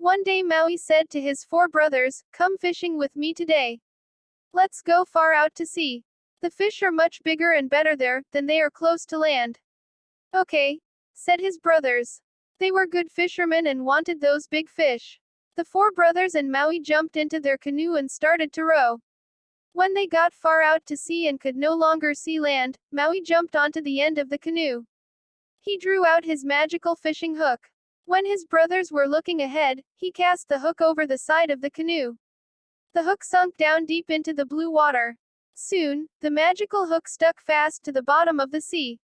One day Maui said to his 4 brothers, "Come fishing with me today. Let's go far out to sea. The fish are much bigger and better there than they are close to land." "Okay," said his brothers. They were good fishermen and wanted those big fish. The 4 brothers and Maui jumped into their canoe and started to row. When they got far out to sea and could no longer see land, Maui jumped onto the end of the canoe. He drew out his magical fishing hook. When his brothers were looking ahead, he cast the hook over the side of the canoe. The hook sunk down deep into the blue water. Soon, the magical hook stuck fast to the bottom of the sea.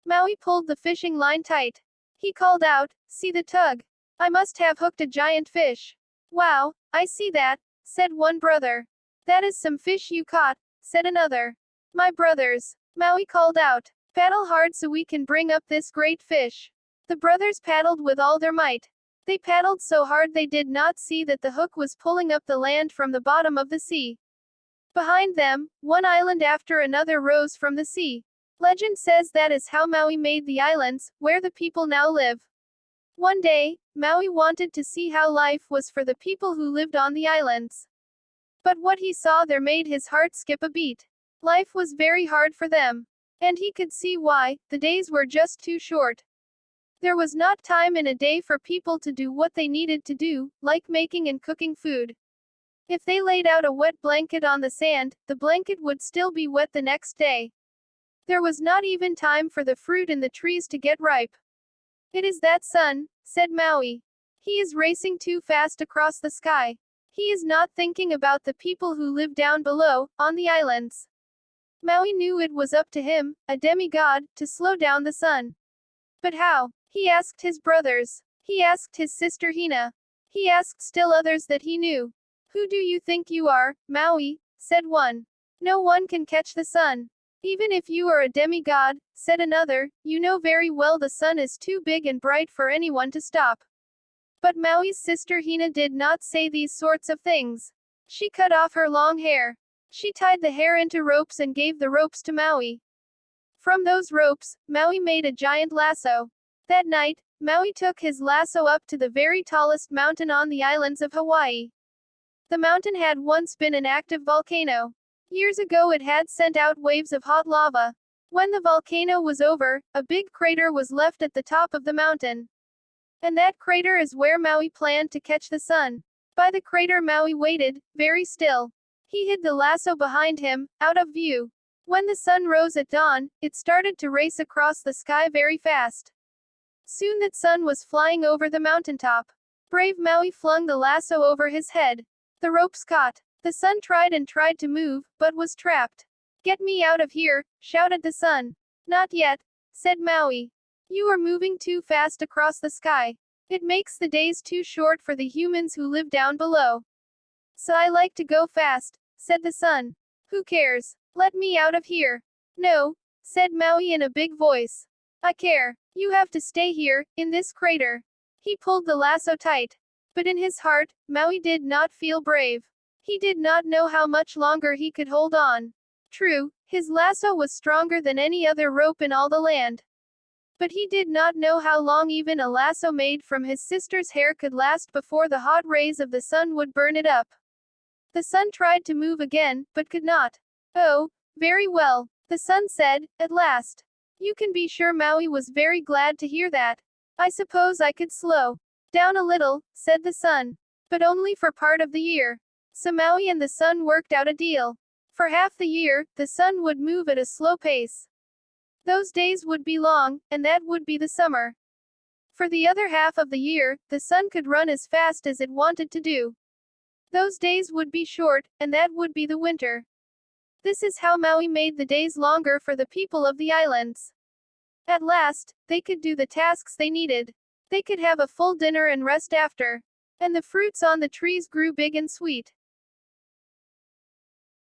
Maui pulled the fishing line tight. He called out, "See the tug. I must have hooked a giant fish." "Wow, I see that," said one brother. "That is some fish you caught," said another. "My brothers," Maui called out, "paddle hard so we can bring up this great fish." The brothers paddled with all their might. They paddled so hard they did not see that the hook was pulling up the land from the bottom of the sea. Behind them, one island after another rose from the sea. Legend says that is how Maui made the islands, where the people now live. One day, Maui wanted to see how life was for the people who lived on the islands. But what he saw there made his heart skip a beat. Life was very hard for them. And he could see why. The days were just too short. There was not time in a day for people to do what they needed to do, like making and cooking food. If they laid out a wet blanket on the sand, the blanket would still be wet the next day. There was not even time for the fruit in the trees to get ripe. "It is that sun," said Maui. "He is racing too fast across the sky. He is not thinking about the people who live down below, on the islands." Maui knew it was up to him, a demigod, to slow down the sun. But how? He asked his brothers. He asked his sister Hina. He asked still others that he knew. "Who do you think you are, Maui?" said one. "No one can catch the sun. Even if you are a demigod," said another, "you know very well the sun is too big and bright for anyone to stop." But Maui's sister Hina did not say these sorts of things. She cut off her long hair. She tied the hair into ropes and gave the ropes to Maui. From those ropes, Maui made a giant lasso. That night, Maui took his lasso up to the very tallest mountain on the islands of Hawaii. The mountain had once been an active volcano. Years ago it had sent out waves of hot lava. When the volcano was over, a big crater was left at the top of the mountain. And that crater is where Maui planned to catch the sun. By the crater Maui waited, very still. He hid the lasso behind him, out of view. When the sun rose at dawn, it started to race across the sky very fast. Soon that sun was flying over the mountaintop. Brave Maui flung the lasso over his head. The ropes caught. The sun tried and tried to move, but was trapped. "Get me out of here," shouted the sun. "Not yet," said Maui. "You are moving too fast across the sky. It makes the days too short for the humans who live down below." "So I like to go fast," said the sun. "Who cares? Let me out of here." "No," said Maui in a big voice. "I care. You have to stay here, in this crater." He pulled the lasso tight. But in his heart, Maui did not feel brave. He did not know how much longer he could hold on. True, his lasso was stronger than any other rope in all the land. But he did not know how long even a lasso made from his sister's hair could last before the hot rays of the sun would burn it up. The sun tried to move again, but could not. "Oh, very well," the sun said, at last. You can be sure Maui was very glad to hear that. "I suppose I could slow down a little," said the sun. "But only for part of the year." So Maui and the sun worked out a deal. For half the year, the sun would move at a slow pace. Those days would be long, and that would be the summer. For the other half of the year, the sun could run as fast as it wanted to do. Those days would be short, and that would be the winter. This is how Maui made the days longer for the people of the islands. At last, they could do the tasks they needed. They could have a full dinner and rest after. And the fruits on the trees grew big and sweet.